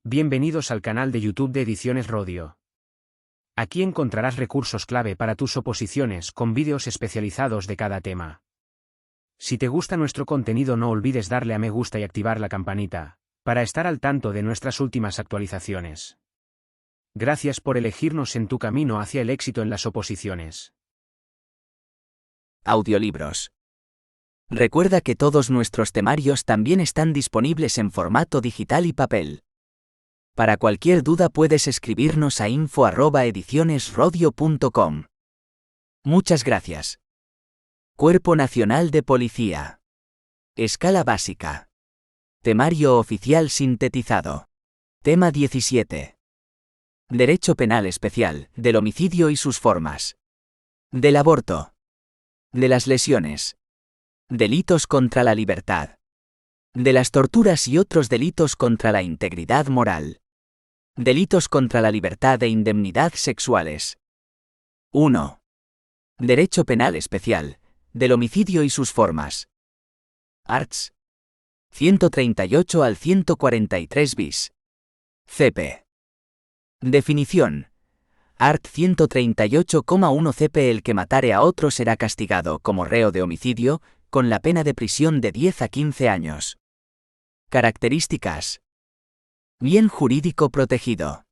Bienvenidos al canal de YouTube de Ediciones Rodio. Aquí encontrarás recursos clave para tus oposiciones con vídeos especializados de cada tema. Si te gusta nuestro contenido, no olvides darle a me gusta y activar la campanita, para estar al tanto de nuestras últimas actualizaciones. Gracias por elegirnos en tu camino hacia el éxito en las oposiciones. Audiolibros. Recuerda que todos nuestros temarios también están disponibles en formato digital y papel. Para cualquier duda puedes escribirnos a info@edicionesrodio.com. Muchas gracias. Cuerpo Nacional de Policía. Escala básica. Temario oficial sintetizado. Tema 17. Derecho penal especial, del homicidio y sus formas. Del aborto. De las lesiones. Delitos contra la libertad. De las torturas y otros delitos contra la integridad moral. Delitos contra la libertad e indemnidad sexuales. 1. Derecho penal especial, del homicidio y sus formas. Arts. 138 al 143 bis. CP. Definición. Art. 138,1 CP. El que matare a otro será castigado como reo de homicidio, con la pena de prisión de 10 a 15 años. Características. Bien jurídico protegido.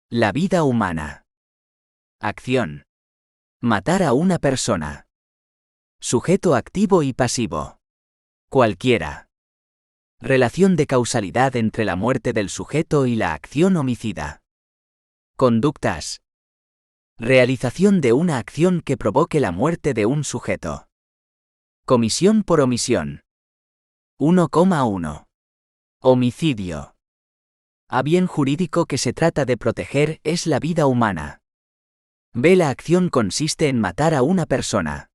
La vida humana. Acción. Matar a una persona. Sujeto activo y pasivo. Cualquiera. Relación de causalidad entre la muerte del sujeto y la acción homicida. Conductas. Realización de una acción que provoque la muerte de un sujeto. Comisión por omisión. 1,1. Homicidio. A bien jurídico que se trata de proteger es la vida humana. B. La acción consiste en matar a una persona.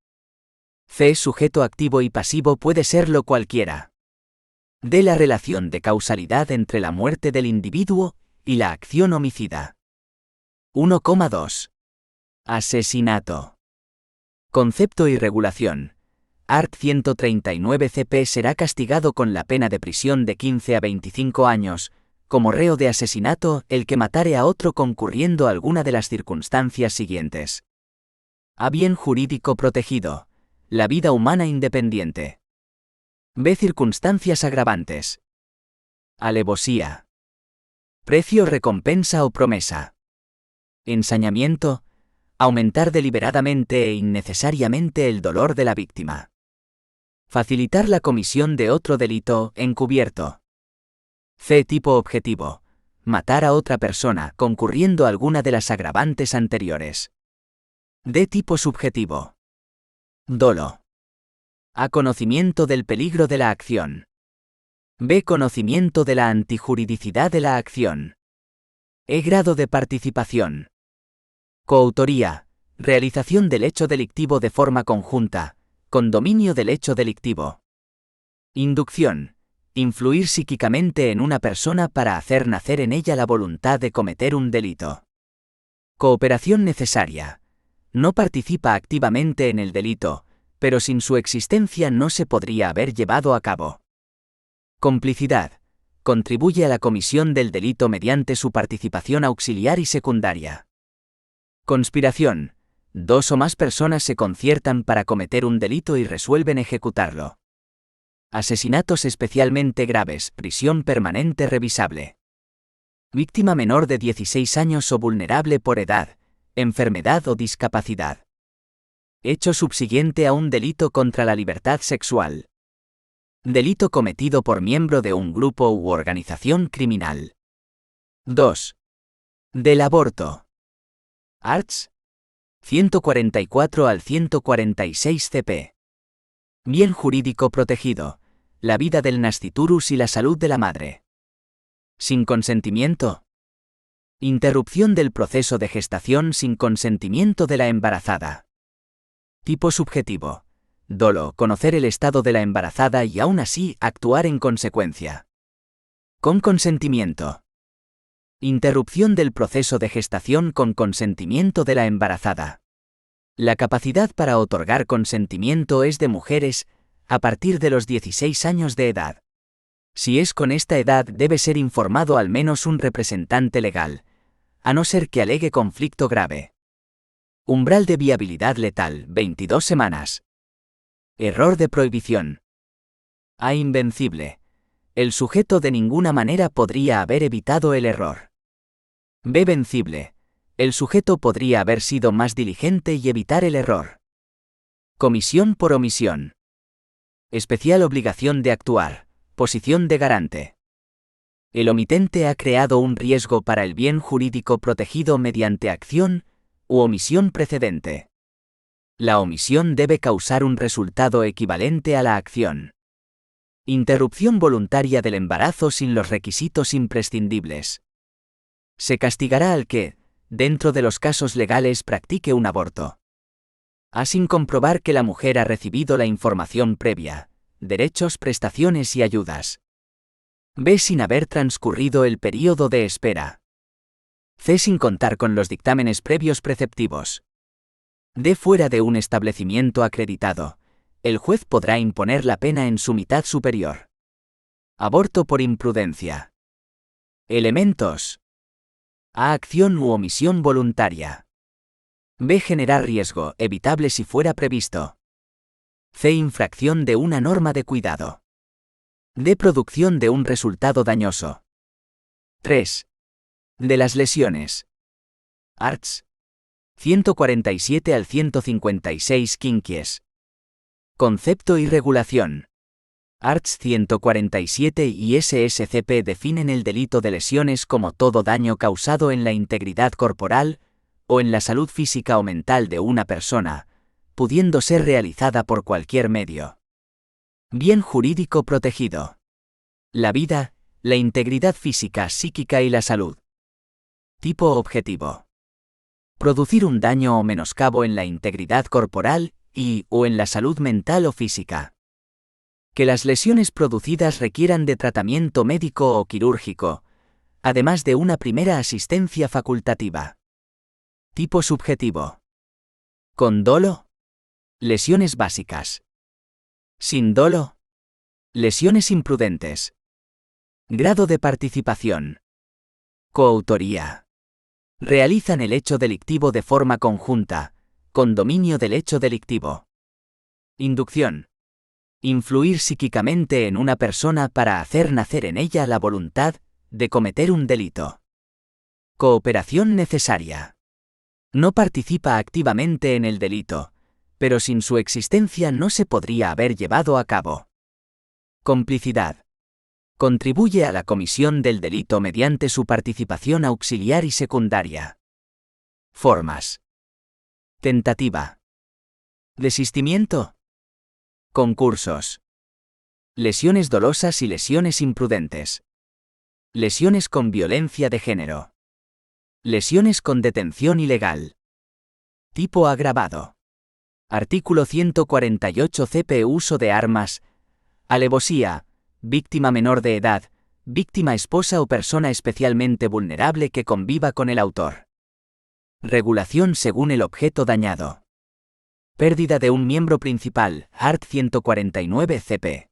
C. Sujeto activo y pasivo puede serlo cualquiera. D. La relación de causalidad entre la muerte del individuo y la acción homicida. 1,2. Asesinato. Concepto y regulación. Art. 139 CP será castigado con la pena de prisión de 15 a 25 años, como reo de asesinato, el que matare a otro concurriendo alguna de las circunstancias siguientes. A. Bien jurídico protegido. La vida humana independiente. B. Circunstancias agravantes. Alevosía. Precio, recompensa o promesa. Ensañamiento. Aumentar deliberadamente e innecesariamente el dolor de la víctima. Facilitar la comisión de otro delito encubierto. C. Tipo objetivo. Matar a otra persona concurriendo alguna de las agravantes anteriores. D. Tipo subjetivo. Dolo. A. Conocimiento del peligro de la acción. B. Conocimiento de la antijuridicidad de la acción. E. Grado de participación. Coautoría. Realización del hecho delictivo de forma conjunta, con dominio del hecho delictivo. Inducción. Influir psíquicamente en una persona para hacer nacer en ella la voluntad de cometer un delito. Cooperación necesaria. No participa activamente en el delito, pero sin su existencia no se podría haber llevado a cabo. Complicidad. Contribuye a la comisión del delito mediante su participación auxiliar y secundaria. Conspiración. Dos o más personas se conciertan para cometer un delito y resuelven ejecutarlo. Asesinatos especialmente graves, prisión permanente revisable. Víctima menor de 16 años o vulnerable por edad, enfermedad o discapacidad. Hecho subsiguiente a un delito contra la libertad sexual. Delito cometido por miembro de un grupo u organización criminal. 2. Del aborto. Arts. 144 al 146 CP. Bien jurídico protegido. La vida del nasciturus y la salud de la madre. Sin consentimiento. Interrupción del proceso de gestación sin consentimiento de la embarazada. Tipo subjetivo. Dolo, conocer el estado de la embarazada y aún así actuar en consecuencia. Con consentimiento. Interrupción del proceso de gestación con consentimiento de la embarazada. La capacidad para otorgar consentimiento es de mujeres a partir de los 16 años de edad. Si es con esta edad, debe ser informado al menos un representante legal, a no ser que alegue conflicto grave. Umbral de viabilidad letal, 22 semanas. Error de prohibición. A. Invencible. El sujeto de ninguna manera podría haber evitado el error. B. Vencible. El sujeto podría haber sido más diligente y evitar el error. Comisión por omisión. Especial obligación de actuar. Posición de garante. El omitente ha creado un riesgo para el bien jurídico protegido mediante acción u omisión precedente. La omisión debe causar un resultado equivalente a la acción. Interrupción voluntaria del embarazo sin los requisitos imprescindibles. Se castigará al que, dentro de los casos legales, practique un aborto. A. Sin comprobar que la mujer ha recibido la información previa, derechos, prestaciones y ayudas. B. Sin haber transcurrido el período de espera. C. Sin contar con los dictámenes previos preceptivos. D. Fuera de un establecimiento acreditado. El juez podrá imponer la pena en su mitad superior. Aborto por imprudencia. Elementos. A. Acción u omisión voluntaria. B. Generar riesgo, evitable si fuera previsto. C. Infracción de una norma de cuidado. D. Producción de un resultado dañoso. 3. De las lesiones. Arts. 147 al 156 quinquies. Concepto y regulación. Arts 147 y SSCP definen el delito de lesiones como todo daño causado en la integridad corporal o en la salud física o mental de una persona, pudiendo ser realizada por cualquier medio. Bien jurídico protegido. La vida, la integridad física, psíquica y la salud. Tipo objetivo. Producir un daño o menoscabo en la integridad corporal o en la salud mental o física. Que las lesiones producidas requieran de tratamiento médico o quirúrgico, además de una primera asistencia facultativa. Tipo subjetivo. Con dolo. Lesiones básicas. Sin dolo. Lesiones imprudentes. Grado de participación. Coautoría. Realizan el hecho delictivo de forma conjunta, con dominio del hecho delictivo. Inducción. Influir psíquicamente en una persona para hacer nacer en ella la voluntad de cometer un delito. Cooperación necesaria. No participa activamente en el delito, pero sin su existencia no se podría haber llevado a cabo. Complicidad. Contribuye a la comisión del delito mediante su participación auxiliar y secundaria. Formas. Tentativa. Desistimiento. Concursos. Lesiones dolosas y lesiones imprudentes. Lesiones con violencia de género. Lesiones con detención ilegal. Tipo agravado. Artículo 148 CP. Uso de armas. Alevosía. Víctima menor de edad. Víctima esposa o persona especialmente vulnerable que conviva con el autor. Regulación según el objeto dañado. Pérdida de un miembro principal. Art. 149 CP.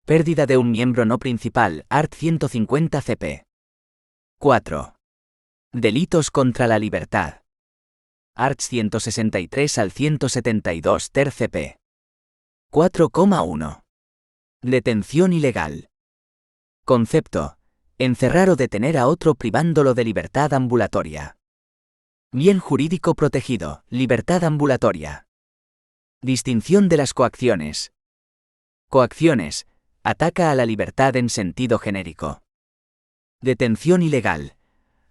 Pérdida de un miembro no principal. Art. 150 CP. 4. Delitos contra la libertad. Art. 163 al 172 ter CP. 4,1. Detención ilegal. Concepto. Encerrar o detener a otro privándolo de libertad ambulatoria. Bien jurídico protegido. Libertad ambulatoria. Distinción de las coacciones. Coacciones. Ataca a la libertad en sentido genérico. Detención ilegal.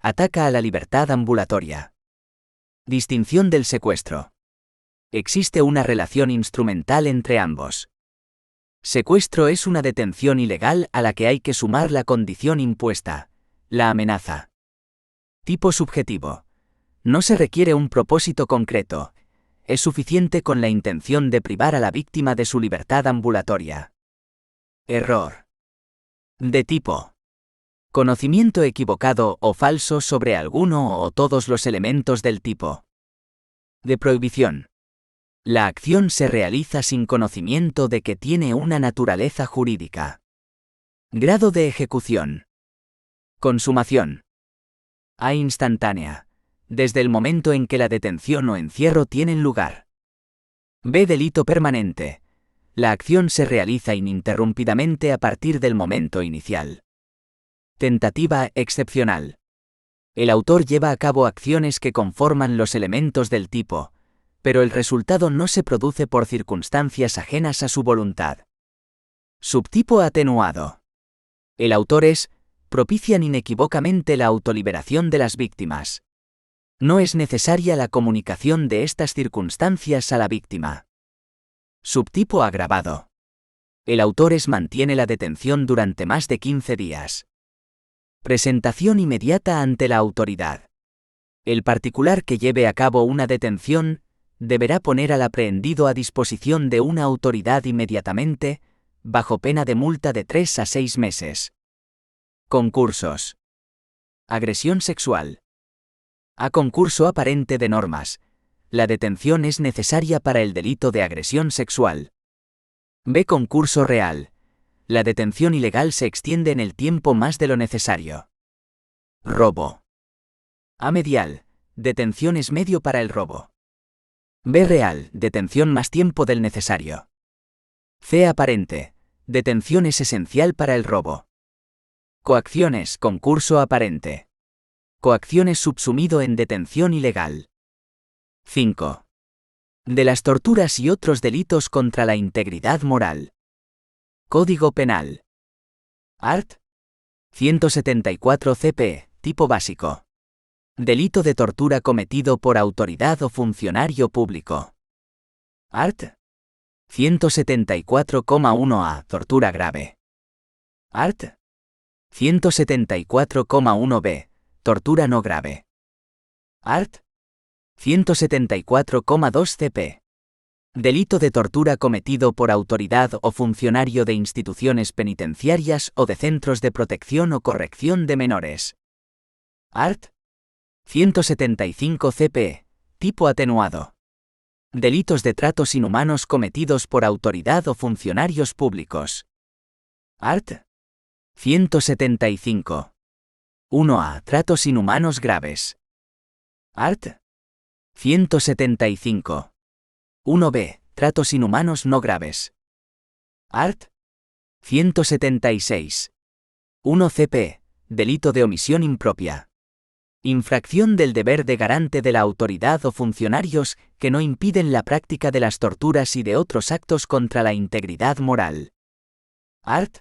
Ataca a la libertad ambulatoria. Distinción del secuestro. Existe una relación instrumental entre ambos. Secuestro es una detención ilegal a la que hay que sumar la condición impuesta, la amenaza. Tipo subjetivo. No se requiere un propósito concreto. Es suficiente con la intención de privar a la víctima de su libertad ambulatoria. Error. De tipo. Conocimiento equivocado o falso sobre alguno o todos los elementos del tipo. De prohibición. La acción se realiza sin conocimiento de que tiene una naturaleza jurídica. Grado de ejecución. Consumación. A. Instantánea. Desde el momento en que la detención o encierro tienen lugar. B. Delito permanente. La acción se realiza ininterrumpidamente a partir del momento inicial. Tentativa excepcional. El autor lleva a cabo acciones que conforman los elementos del tipo, pero el resultado no se produce por circunstancias ajenas a su voluntad. Subtipo atenuado. El autor propician inequívocamente la autoliberación de las víctimas. No es necesaria la comunicación de estas circunstancias a la víctima. Subtipo agravado. El autor mantiene la detención durante más de 15 días. Presentación inmediata ante la autoridad. El particular que lleve a cabo una detención deberá poner al aprehendido a disposición de una autoridad inmediatamente, bajo pena de multa de 3 a 6 meses. Concursos. Agresión sexual. A. Concurso aparente de normas. La detención es necesaria para el delito de agresión sexual. B. Concurso real. La detención ilegal se extiende en el tiempo más de lo necesario. Robo. A. Medial. Detención es medio para el robo. B. Real. Detención más tiempo del necesario. C. Aparente. Detención es esencial para el robo. Coacciones. Concurso aparente. Coacción es subsumido en detención ilegal. 5. De las torturas y otros delitos contra la integridad moral. Código Penal. Art. 174 CP, tipo básico. Delito de tortura cometido por autoridad o funcionario público. Art. 174,1a, tortura grave. Art. 174,1b, tortura no grave. Art. 174,2 CP. Delito de tortura cometido por autoridad o funcionario de instituciones penitenciarias o de centros de protección o corrección de menores. Art. 175 CP, tipo atenuado. Delitos de tratos inhumanos cometidos por autoridad o funcionarios públicos. Art. 175. 1a. Tratos inhumanos graves. Art. 175. 1b. Tratos inhumanos no graves. Art. 176. 1 CP. Delito de omisión impropia. Infracción del deber de garante de la autoridad o funcionarios que no impiden la práctica de las torturas y de otros actos contra la integridad moral. Art.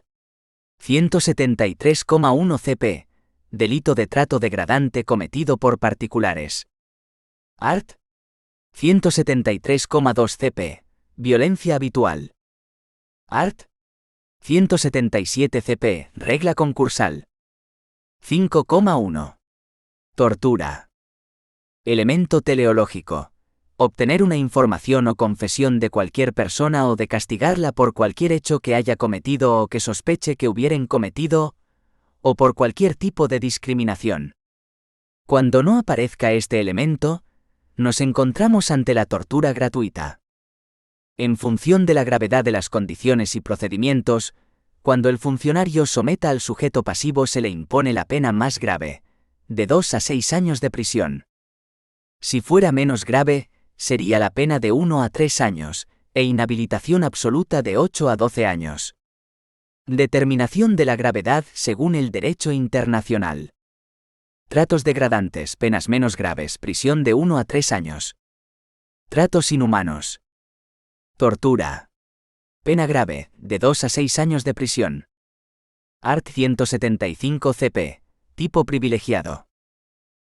173,1 CP. Delito de trato degradante cometido por particulares. Art. 173,2 CP. Violencia habitual. Art. 177 CP. Regla concursal. 5,1. Tortura. Elemento teleológico. Obtener una información o confesión de cualquier persona o de castigarla por cualquier hecho que haya cometido o que sospeche que hubieren cometido, o por cualquier tipo de discriminación. Cuando no aparezca este elemento, nos encontramos ante la tortura gratuita. En función de la gravedad de las condiciones y procedimientos, cuando el funcionario someta al sujeto pasivo se le impone la pena más grave, de 2 a 6 años de prisión. Si fuera menos grave, sería la pena de 1 a 3 años, e inhabilitación absoluta de 8 a 12 años. Determinación de la gravedad según el derecho internacional. Tratos degradantes, penas menos graves, prisión de 1 a 3 años. Tratos inhumanos. Tortura. Pena grave, de 2 a 6 años de prisión. Art. 175 CP. Tipo privilegiado.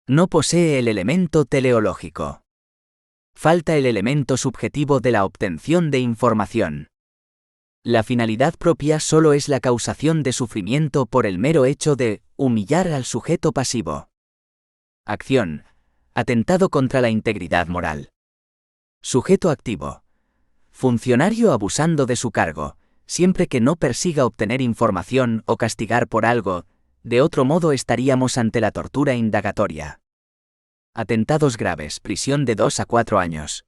No posee el elemento teleológico. Falta el elemento subjetivo de la obtención de información. La finalidad propia solo es la causación de sufrimiento por el mero hecho de humillar al sujeto pasivo. Acción. Atentado contra la integridad moral. Sujeto activo. Funcionario abusando de su cargo, siempre que no persiga obtener información o castigar por algo, de otro modo estaríamos ante la tortura indagatoria. Atentados graves, prisión de 2 a 4 años.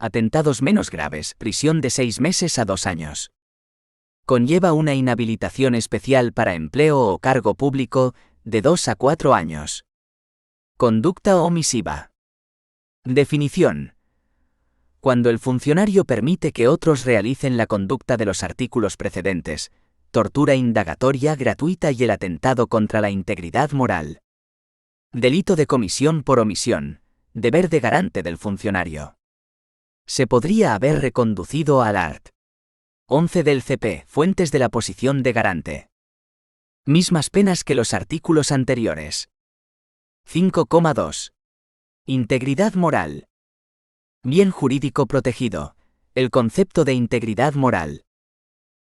Atentados menos graves, prisión de 6 meses a 2 años. Conlleva una inhabilitación especial para empleo o cargo público de 2 a 4 años. Conducta omisiva. Definición. Cuando el funcionario permite que otros realicen la conducta de los artículos precedentes, tortura indagatoria gratuita y el atentado contra la integridad moral. Delito de comisión por omisión, deber de garante del funcionario. Se podría haber reconducido al art. 11 del CP, fuentes de la posición de garante. Mismas penas que los artículos anteriores. 5,2. Integridad moral. Bien jurídico protegido. El concepto de integridad moral.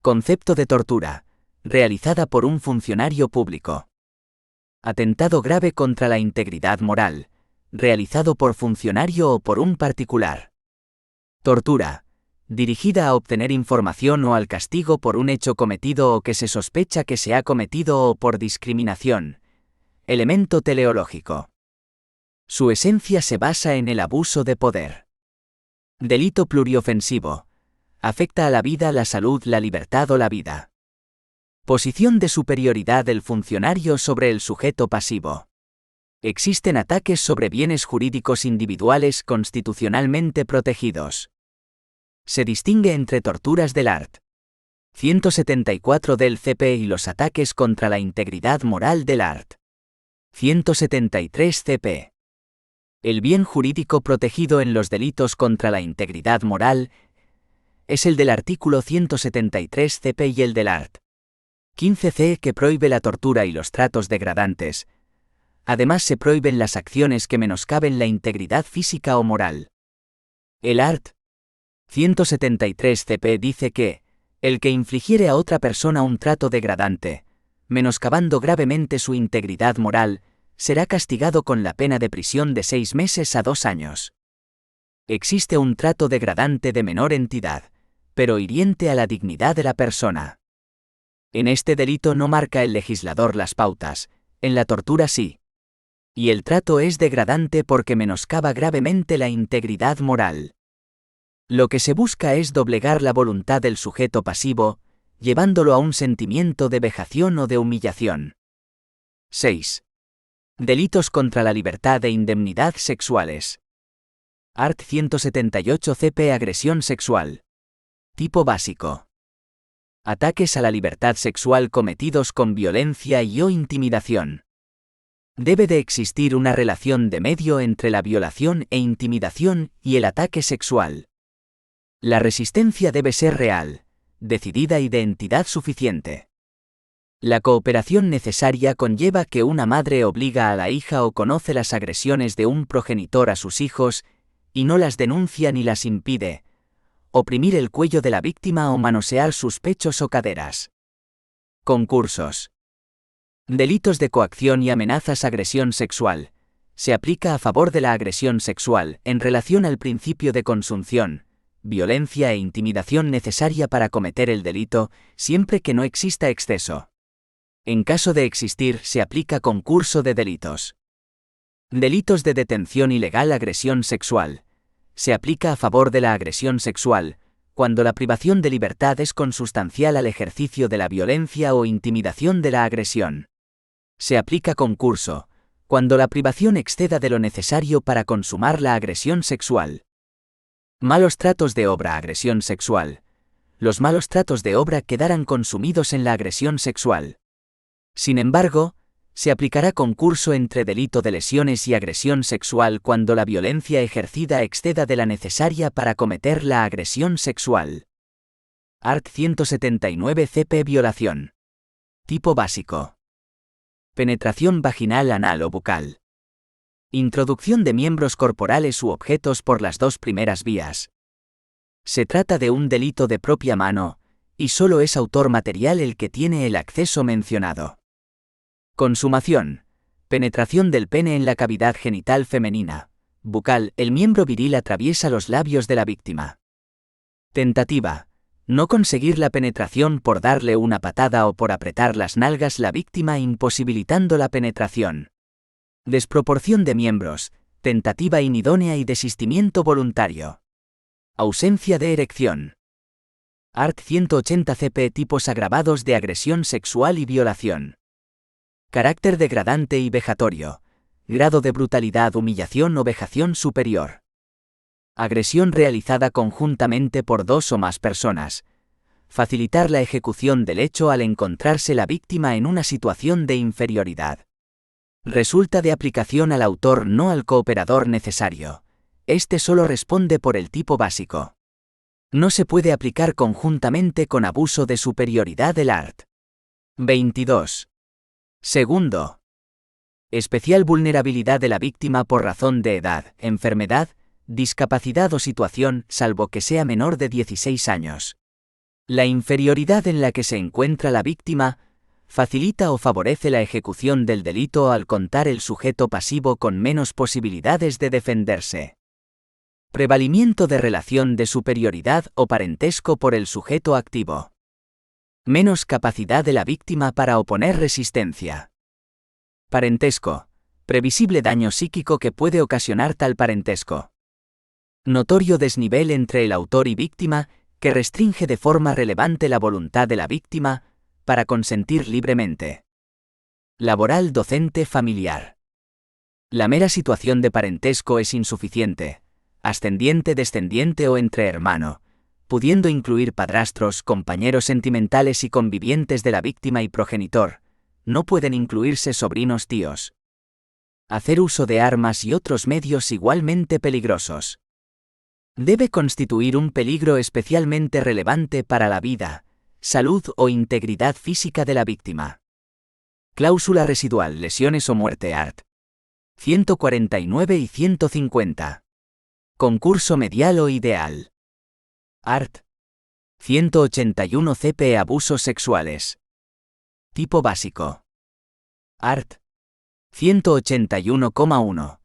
Concepto de tortura, realizada por un funcionario público. Atentado grave contra la integridad moral, realizado por funcionario o por un particular. Tortura, dirigida a obtener información o al castigo por un hecho cometido o que se sospecha que se ha cometido o por discriminación. Elemento teleológico. Su esencia se basa en el abuso de poder. Delito pluriofensivo. Afecta a la vida, la salud, la libertad o la vida. Posición de superioridad del funcionario sobre el sujeto pasivo. Existen ataques sobre bienes jurídicos individuales constitucionalmente protegidos. Se distingue entre torturas del art. 174 del CP y los ataques contra la integridad moral del art. 173 CP. El bien jurídico protegido en los delitos contra la integridad moral es el del artículo 173 CP y el del art. 15C que prohíbe la tortura y los tratos degradantes. Además se prohíben las acciones que menoscaben la integridad física o moral. El art. 173 CP dice que, el que infligiere a otra persona un trato degradante, menoscabando gravemente su integridad moral, será castigado con la pena de prisión de 6 meses a 2 años. Existe un trato degradante de menor entidad, pero hiriente a la dignidad de la persona. En este delito no marca el legislador las pautas, en la tortura sí. Y el trato es degradante porque menoscaba gravemente la integridad moral. Lo que se busca es doblegar la voluntad del sujeto pasivo, llevándolo a un sentimiento de vejación o de humillación. 6. Delitos contra la libertad e indemnidad sexuales. Art. 178 CP agresión sexual. Tipo básico. Ataques a la libertad sexual cometidos con violencia y o intimidación. Debe de existir una relación de medio entre la violación e intimidación y el ataque sexual. La resistencia debe ser real, decidida y de entidad suficiente. La cooperación necesaria conlleva que una madre obliga a la hija o conoce las agresiones de un progenitor a sus hijos, y no las denuncia ni las impide. Oprimir el cuello de la víctima o manosear sus pechos o caderas. Concursos. Delitos de coacción y amenazas agresión sexual. Se aplica a favor de la agresión sexual en relación al principio de consunción, violencia e intimidación necesaria para cometer el delito, siempre que no exista exceso. En caso de existir, se aplica concurso de delitos. Delitos de detención ilegal agresión sexual. Se aplica a favor de la agresión sexual, cuando la privación de libertad es consustancial al ejercicio de la violencia o intimidación de la agresión. Se aplica concurso, cuando la privación exceda de lo necesario para consumar la agresión sexual. Malos tratos de obra agresión sexual. Los malos tratos de obra quedarán consumidos en la agresión sexual. Sin embargo, se aplicará concurso entre delito de lesiones y agresión sexual cuando la violencia ejercida exceda de la necesaria para cometer la agresión sexual. Art. 179 CP violación. Tipo básico. Penetración vaginal, anal o bucal. Introducción de miembros corporales u objetos por las dos primeras vías. Se trata de un delito de propia mano, y solo es autor material el que tiene el acceso mencionado. Consumación. Penetración del pene en la cavidad genital femenina. Bucal, el miembro viril atraviesa los labios de la víctima. Tentativa. No conseguir la penetración por darle una patada o por apretar las nalgas la víctima imposibilitando la penetración. Desproporción de miembros, tentativa inidónea y desistimiento voluntario. Ausencia de erección. Art. 180 CP. Tipos agravados de agresión sexual y violación. Carácter degradante y vejatorio. Grado de brutalidad, humillación o vejación superior. Agresión realizada conjuntamente por dos o más personas. Facilitar la ejecución del hecho al encontrarse la víctima en una situación de inferioridad. Resulta de aplicación al autor, no al cooperador necesario. Este solo responde por el tipo básico. No se puede aplicar conjuntamente con abuso de superioridad del art. 22. Segundo. Especial vulnerabilidad de la víctima por razón de edad, enfermedad, discapacidad o situación, salvo que sea menor de 16 años. La inferioridad en la que se encuentra la víctima facilita o favorece la ejecución del delito al contar el sujeto pasivo con menos posibilidades de defenderse. Prevalimiento de relación de superioridad o parentesco por el sujeto activo. Menos capacidad de la víctima para oponer resistencia. Parentesco. Previsible daño psíquico que puede ocasionar tal parentesco. Notorio desnivel entre el autor y víctima, que restringe de forma relevante la voluntad de la víctima para consentir libremente. Laboral, docente, familiar. La mera situación de parentesco es insuficiente, ascendiente, descendiente o entre hermano, pudiendo incluir padrastros, compañeros sentimentales y convivientes de la víctima y progenitor. No pueden incluirse sobrinos, tíos. Hacer uso de armas y otros medios igualmente peligrosos. Debe constituir un peligro especialmente relevante para la vida, salud o integridad física de la víctima. Cláusula residual, lesiones o muerte art. 149 y 150. Concurso medial o ideal. Art. 181 CP. Abusos sexuales. Tipo básico. Art. 181,1.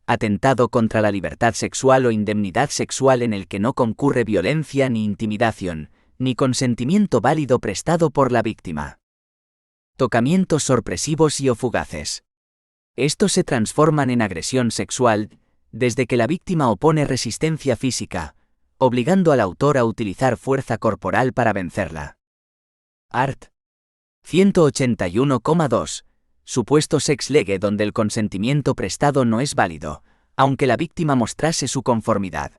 Atentado contra la libertad sexual o indemnidad sexual en el que no concurre violencia ni intimidación, ni consentimiento válido prestado por la víctima. Tocamientos sorpresivos y o fugaces. Estos se transforman en agresión sexual desde que la víctima opone resistencia física, obligando al autor a utilizar fuerza corporal para vencerla. Art. 181,2. Supuesto sex lege donde el consentimiento prestado no es válido, aunque la víctima mostrase su conformidad.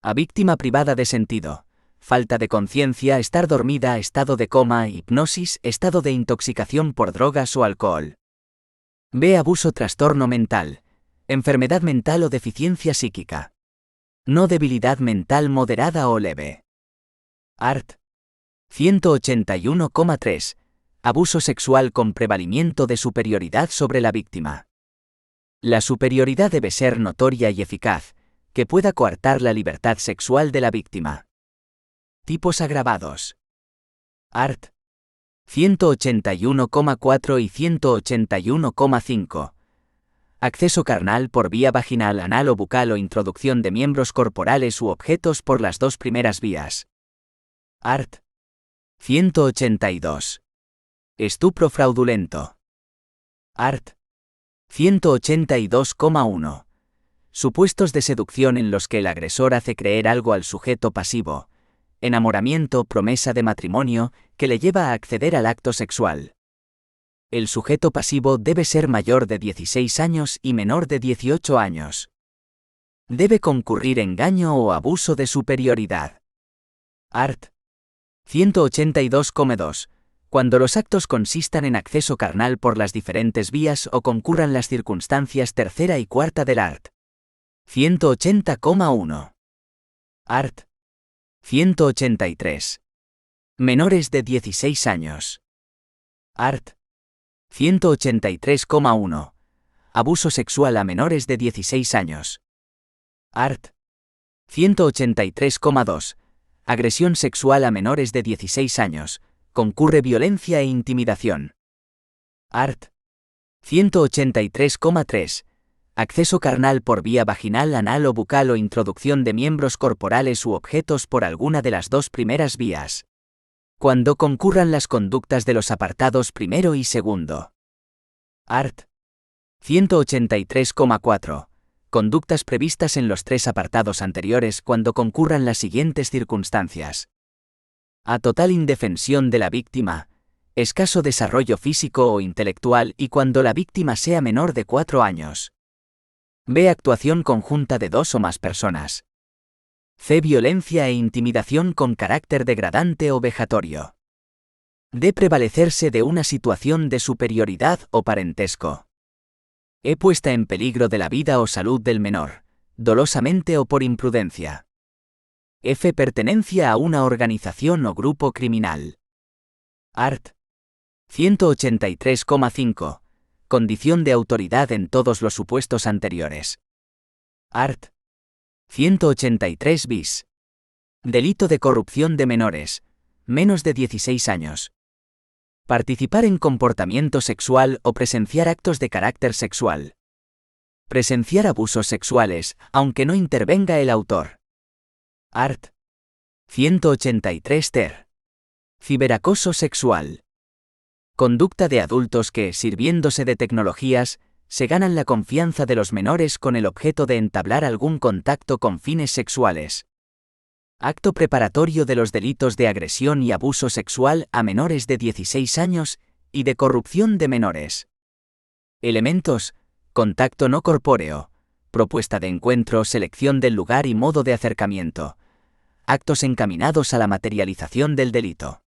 A víctima privada de sentido, falta de conciencia, estar dormida, estado de coma, hipnosis, estado de intoxicación por drogas o alcohol. B. Abuso, trastorno mental, enfermedad mental o deficiencia psíquica. No debilidad mental moderada o leve. Art. 181,3. Abuso sexual con prevalimiento de superioridad sobre la víctima. La superioridad debe ser notoria y eficaz, que pueda coartar la libertad sexual de la víctima. Tipos agravados. Art. 181,4 y 181,5. Acceso carnal por vía vaginal, anal o bucal o introducción de miembros corporales u objetos por las dos primeras vías. Art. 182. Estupro fraudulento. Art. 182,1. Supuestos de seducción en los que el agresor hace creer algo al sujeto pasivo. Enamoramiento, promesa de matrimonio, que le lleva a acceder al acto sexual. El sujeto pasivo debe ser mayor de 16 años y menor de 18 años. Debe concurrir engaño o abuso de superioridad. Art. 182,2. Cuando los actos consistan en acceso carnal por las diferentes vías o concurran las circunstancias tercera y cuarta del art. 180,1. Art. 183. Menores de 16 años. Art. 183,1. Abuso sexual a menores de 16 años. Art. 183,2. Agresión sexual a menores de 16 años. Concurre violencia e intimidación. Art. 183,3. Acceso carnal por vía vaginal, anal o bucal o introducción de miembros corporales u objetos por alguna de las dos primeras vías. Cuando concurran las conductas de los apartados primero y segundo. Art. 183,4. Conductas previstas en los tres apartados anteriores cuando concurran las siguientes circunstancias. A. Total indefensión de la víctima, escaso desarrollo físico o intelectual y cuando la víctima sea menor de 4 años. B. Actuación conjunta de 2 o más personas. C. Violencia e intimidación con carácter degradante o vejatorio. D. Prevalecerse de una situación de superioridad o parentesco. E. Puesta en peligro de la vida o salud del menor, dolosamente o por imprudencia. F. Pertenencia a una organización o grupo criminal. Art. 183,5. Condición de autoridad en todos los supuestos anteriores. Art. 183 bis. Delito de corrupción de menores, menos de 16 años. Participar en comportamiento sexual o presenciar actos de carácter sexual. Presenciar abusos sexuales, aunque no intervenga el autor. Art. 183 ter. Ciberacoso sexual. Conducta de adultos que, sirviéndose de tecnologías, se ganan la confianza de los menores con el objeto de entablar algún contacto con fines sexuales. Acto preparatorio de los delitos de agresión y abuso sexual a menores de 16 años y de corrupción de menores. Elementos: contacto no corpóreo, propuesta de encuentro, selección del lugar y modo de acercamiento. Actos encaminados a la materialización del delito.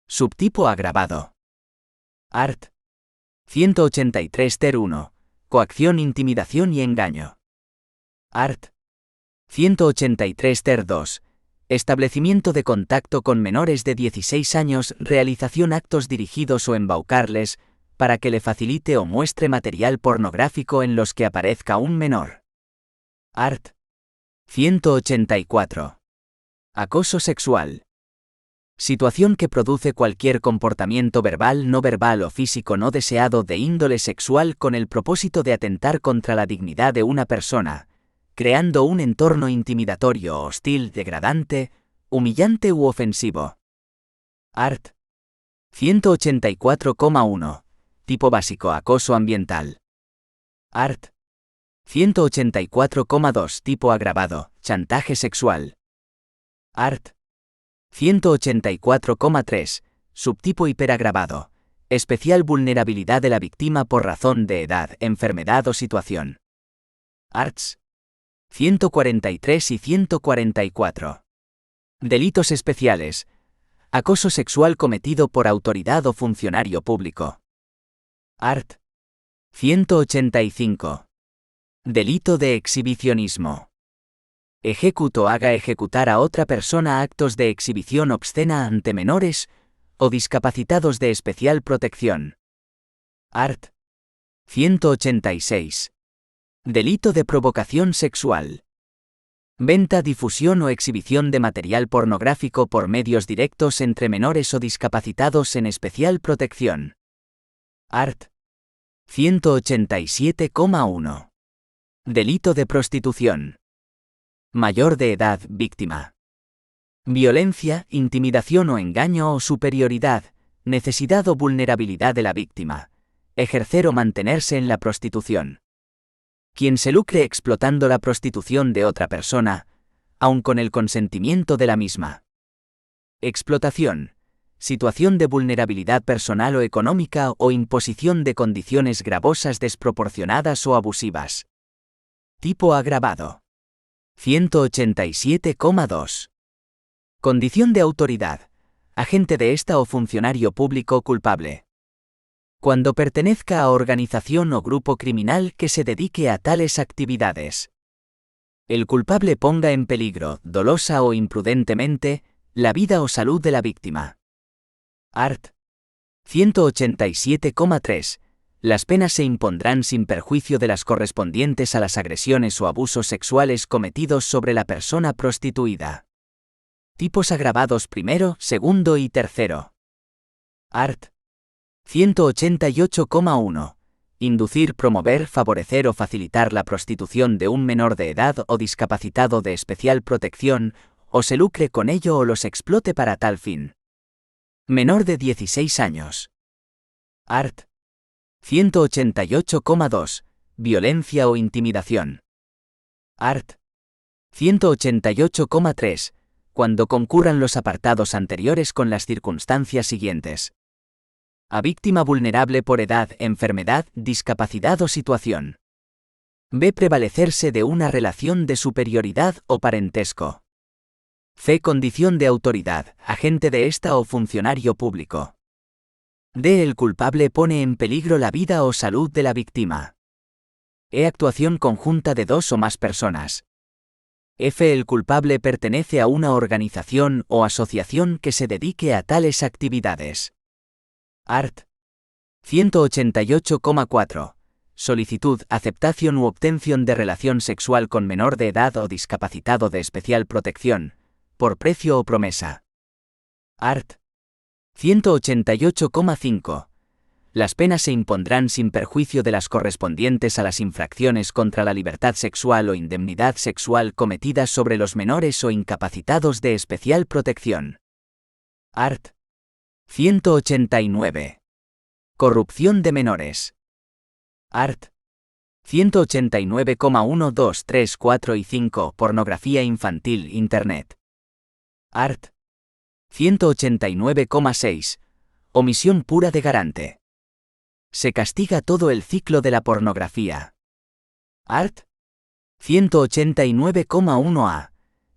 Subtipo agravado. Art. 183 ter 1. Coacción, intimidación y engaño. Art. 183 ter 2. Establecimiento de contacto con menores de 16 años, realización actos dirigidos o embaucarles, para que le facilite o muestre material pornográfico en los que aparezca un menor. Art. 184. Acoso sexual. Situación que produce cualquier comportamiento verbal, no verbal o físico no deseado de índole sexual con el propósito de atentar contra la dignidad de una persona, creando un entorno intimidatorio, hostil, degradante, humillante u ofensivo. Art. 184,1. Tipo básico: acoso ambiental. Art. 184,2. Tipo agravado: chantaje sexual. Art. 184,3. Subtipo hiperagravado: especial vulnerabilidad de la víctima por razón de edad, enfermedad o situación. Arts. 143 y 144. Delitos especiales: acoso sexual cometido por autoridad o funcionario público. Art. 185. Delito de exhibicionismo. Ejecuto haga ejecutar a otra persona actos de exhibición obscena ante menores o discapacitados de especial protección. Art. 186. Delito de provocación sexual. Venta, difusión o exhibición de material pornográfico por medios directos entre menores o discapacitados en especial protección. Art. 187,1. Delito de prostitución. Mayor de edad, víctima. Violencia, intimidación o engaño o superioridad, necesidad o vulnerabilidad de la víctima. Ejercer o mantenerse en la prostitución. Quien se lucre explotando la prostitución de otra persona, aun con el consentimiento de la misma. Explotación. Situación de vulnerabilidad personal o económica o imposición de condiciones gravosas, desproporcionadas o abusivas. Tipo agravado. 187,2. Condición de autoridad: agente de esta o funcionario público culpable. Cuando pertenezca a organización o grupo criminal que se dedique a tales actividades. El culpable ponga en peligro, dolosa o imprudentemente, la vida o salud de la víctima. Art. 187,3. Las penas se impondrán sin perjuicio de las correspondientes a las agresiones o abusos sexuales cometidos sobre la persona prostituida. Tipos agravados primero, segundo y tercero. Art. 188,1. Inducir, promover, favorecer o facilitar la prostitución de un menor de edad o discapacitado de especial protección, o se lucre con ello o los explote para tal fin. Menor de 16 años. Art. 188,2. Violencia o intimidación. Art. 188,3. cuando concurran los apartados anteriores con las circunstancias siguientes. A víctima vulnerable por edad, enfermedad, discapacidad o situación. B. Prevalecerse de una relación de superioridad o parentesco. C. Condición de autoridad, agente de esta o funcionario público. D. El culpable pone en peligro la vida o salud de la víctima. E. Actuación conjunta de dos o más personas. F. El culpable pertenece a una organización o asociación que se dedique a tales actividades. Art. 188,4. Solicitud, aceptación u obtención de relación sexual con menor de edad o discapacitado de especial protección, por precio o promesa. Art. 188,5. Las penas se impondrán sin perjuicio de las correspondientes a las infracciones contra la libertad sexual o indemnidad sexual cometidas sobre los menores o incapacitados de especial protección. Art. 189. Corrupción de menores. Art. 189,1, 2, 3, 4 y 5. Pornografía infantil, Internet. Art. 189,6. Omisión pura de garante. Se castiga todo el ciclo de la pornografía. Art. 189,1a.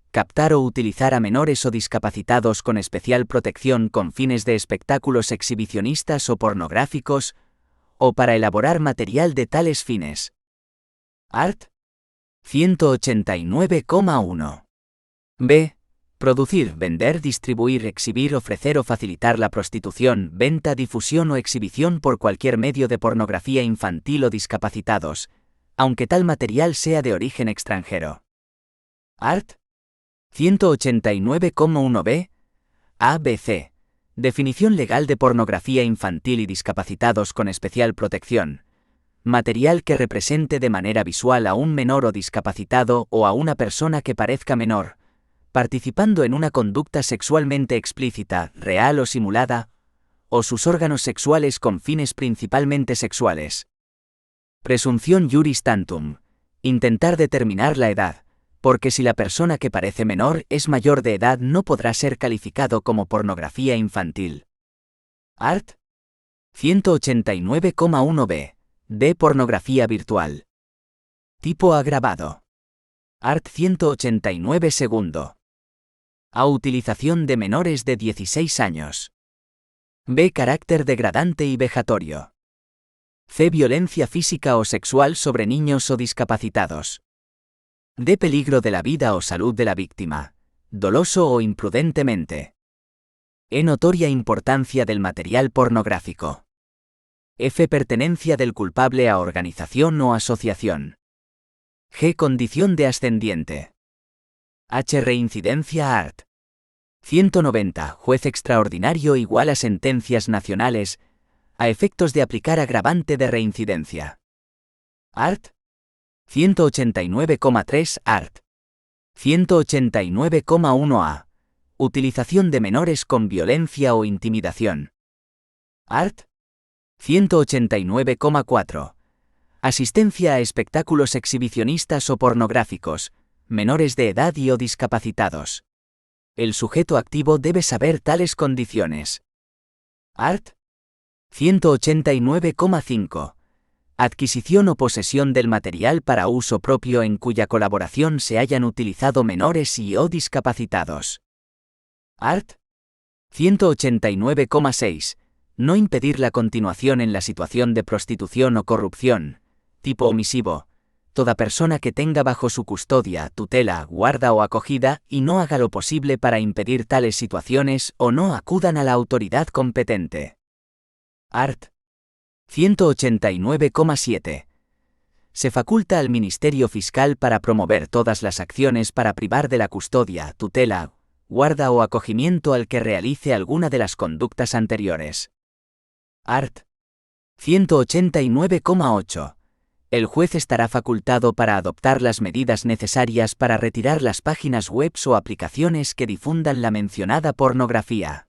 Captar o utilizar a menores o discapacitados con especial protección con fines de espectáculos exhibicionistas o pornográficos, o para elaborar material de tales fines. Art. 189,1. B. Producir, vender, distribuir, exhibir, ofrecer o facilitar la prostitución, venta, difusión o exhibición por cualquier medio de pornografía infantil o discapacitados, aunque tal material sea de origen extranjero. Art. 189,1b. ABC. Definición legal de pornografía infantil y discapacitados con especial protección. Material que represente de manera visual a un menor o discapacitado o a una persona que parezca menor, participando en una conducta sexualmente explícita, real o simulada, o sus órganos sexuales con fines principalmente sexuales. Presunción juris tantum. Intentar determinar la edad, porque si la persona que parece menor es mayor de edad no podrá ser calificado como pornografía infantil. Art. 189,1b. D. Pornografía virtual. Tipo agravado. Art. 189 segundo. A utilización de menores de 16 años. B. Carácter degradante y vejatorio. C. Violencia física o sexual sobre niños o discapacitados. D. Peligro de la vida o salud de la víctima, doloso o imprudentemente. E. Notoria importancia del material pornográfico. F. Pertenencia del culpable a organización o asociación. G. Condición de ascendiente. H. Reincidencia art. 190. Juez extraordinario igual a sentencias nacionales, a efectos de aplicar agravante de reincidencia. Art. 189,3 art. 189,1a. Utilización de menores con violencia o intimidación. Art. 189,4. Asistencia a espectáculos exhibicionistas o pornográficos, menores de edad y o discapacitados. El sujeto activo debe saber tales condiciones. Art. 189,5. Adquisición o posesión del material para uso propio en cuya colaboración se hayan utilizado menores y o discapacitados. Art. 189,6. No impedir la continuación en la situación de prostitución o corrupción, tipo omisivo, toda persona que tenga bajo su custodia, tutela, guarda o acogida y no haga lo posible para impedir tales situaciones o no acudan a la autoridad competente. Art. 189,7. Se faculta al Ministerio Fiscal para promover todas las acciones para privar de la custodia, tutela, guarda o acogimiento al que realice alguna de las conductas anteriores. Art. 189,8. El juez estará facultado para adoptar las medidas necesarias para retirar las páginas web o aplicaciones que difundan la mencionada pornografía.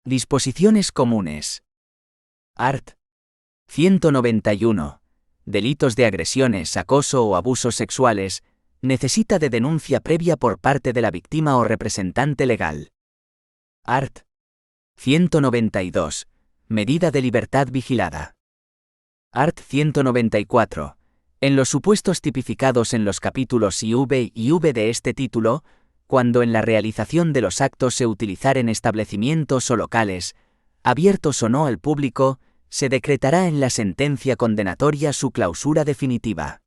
Disposiciones comunes. Art. 191. Delitos de agresiones, acoso o abusos sexuales, Necesita de denuncia previa por parte de la víctima o representante legal. Art. 192. Medida de libertad vigilada. Art. 194. En los supuestos tipificados en los capítulos IV y V de este título, cuando en la realización de los actos se utilizaren establecimientos o locales, abiertos o no al público, se decretará en la sentencia condenatoria su clausura definitiva.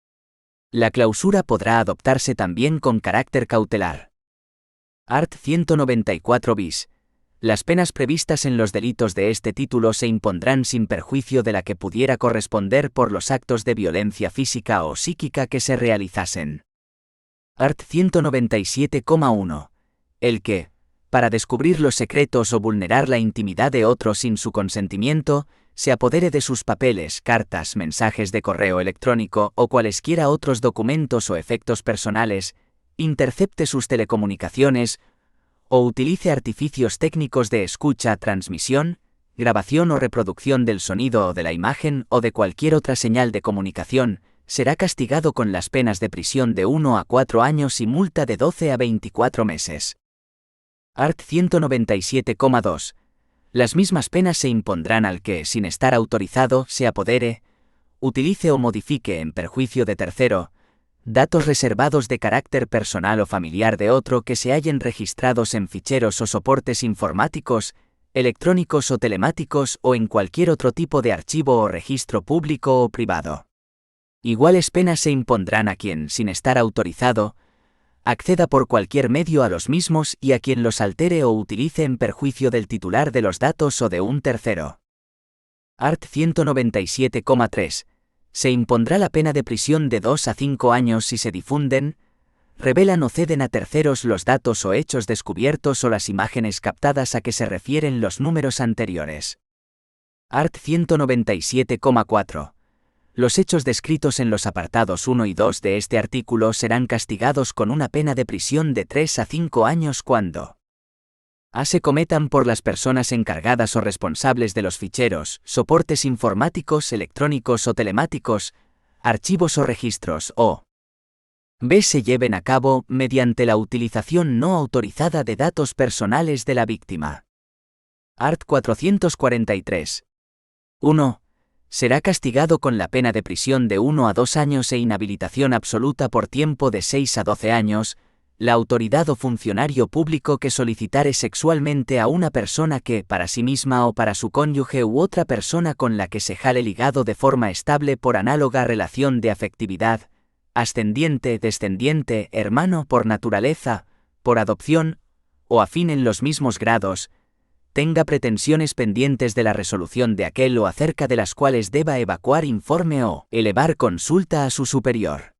La clausura podrá adoptarse también con carácter cautelar. Art. 194 bis. Las penas previstas en los delitos de este título se impondrán sin perjuicio de la que pudiera corresponder por los actos de violencia física o psíquica que se realizasen. Art. 197,1. El que, para descubrir los secretos o vulnerar la intimidad de otro sin su consentimiento, se apodere de sus papeles, cartas, mensajes de correo electrónico o cualesquiera otros documentos o efectos personales, intercepte sus telecomunicaciones, o utilice artificios técnicos de escucha, transmisión, grabación o reproducción del sonido o de la imagen o de cualquier otra señal de comunicación, será castigado con las penas de prisión de 1 a 4 años y multa de 12 a 24 meses. Art. 197,2. Las mismas penas se impondrán al que, sin estar autorizado, se apodere, utilice o modifique en perjuicio de tercero, datos reservados de carácter personal o familiar de otro que se hallen registrados en ficheros o soportes informáticos, electrónicos o telemáticos o en cualquier otro tipo de archivo o registro público o privado. Iguales penas se impondrán a quien, sin estar autorizado, acceda por cualquier medio a los mismos y a quien los altere o utilice en perjuicio del titular de los datos o de un tercero. Art. 197,3. Se impondrá la pena de prisión de 2 a 5 años si se difunden, revelan o ceden a terceros los datos o hechos descubiertos o las imágenes captadas a que se refieren los números anteriores. Art. 197,4. Los hechos descritos en los apartados 1 y 2 de este artículo serán castigados con una pena de prisión de 3 a 5 años cuando a. se cometan por las personas encargadas o responsables de los ficheros, soportes informáticos, electrónicos o telemáticos, archivos o registros o b. se lleven a cabo mediante la utilización no autorizada de datos personales de la víctima. Art. 443. 1. Será castigado con la pena de prisión de 1 a 2 años e inhabilitación absoluta por tiempo de 6 a 12 años, la autoridad o funcionario público que solicitare sexualmente a una persona que, para sí misma o para su cónyuge u otra persona con la que se jale ligado de forma estable por análoga relación de afectividad, ascendiente, descendiente, hermano por naturaleza, por adopción, o afín en los mismos grados, tenga pretensiones pendientes de la resolución de aquel o acerca de las cuales deba evacuar informe o elevar consulta a su superior.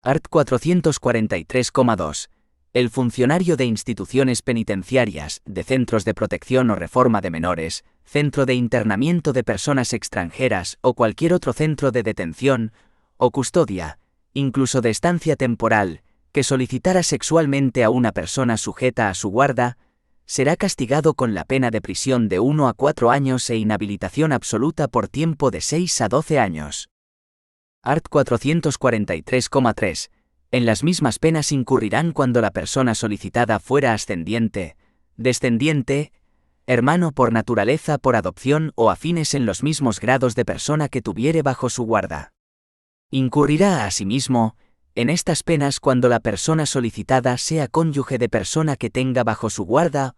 Art. 443,2. El funcionario de instituciones penitenciarias, de centros de protección o reforma de menores, centro de internamiento de personas extranjeras o cualquier otro centro de detención o custodia, incluso de estancia temporal, que solicitara sexualmente a una persona sujeta a su guarda, será castigado con la pena de prisión de 1 a 4 años e inhabilitación absoluta por tiempo de 6 a 12 años. Art. 443,3. En las mismas penas incurrirán cuando la persona solicitada fuera ascendiente, descendiente, hermano por naturaleza, por adopción o afines en los mismos grados de persona que tuviere bajo su guarda. Incurrirá asimismo en estas penas cuando la persona solicitada sea cónyuge de persona que tenga bajo su guarda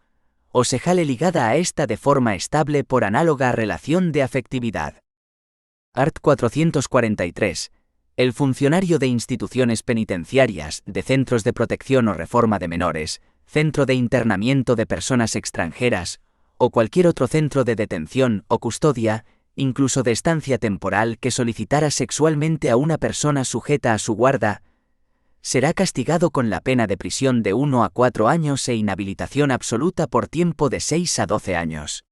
o se jale ligada a ésta de forma estable por análoga relación de afectividad. Art. 443. El funcionario de instituciones penitenciarias, de centros de protección o reforma de menores, centro de internamiento de personas extranjeras, o cualquier otro centro de detención o custodia, incluso de estancia temporal que solicitara sexualmente a una persona sujeta a su guarda, será castigado con la pena de prisión de 1 a 4 años e inhabilitación absoluta por tiempo de 6 a 12 años.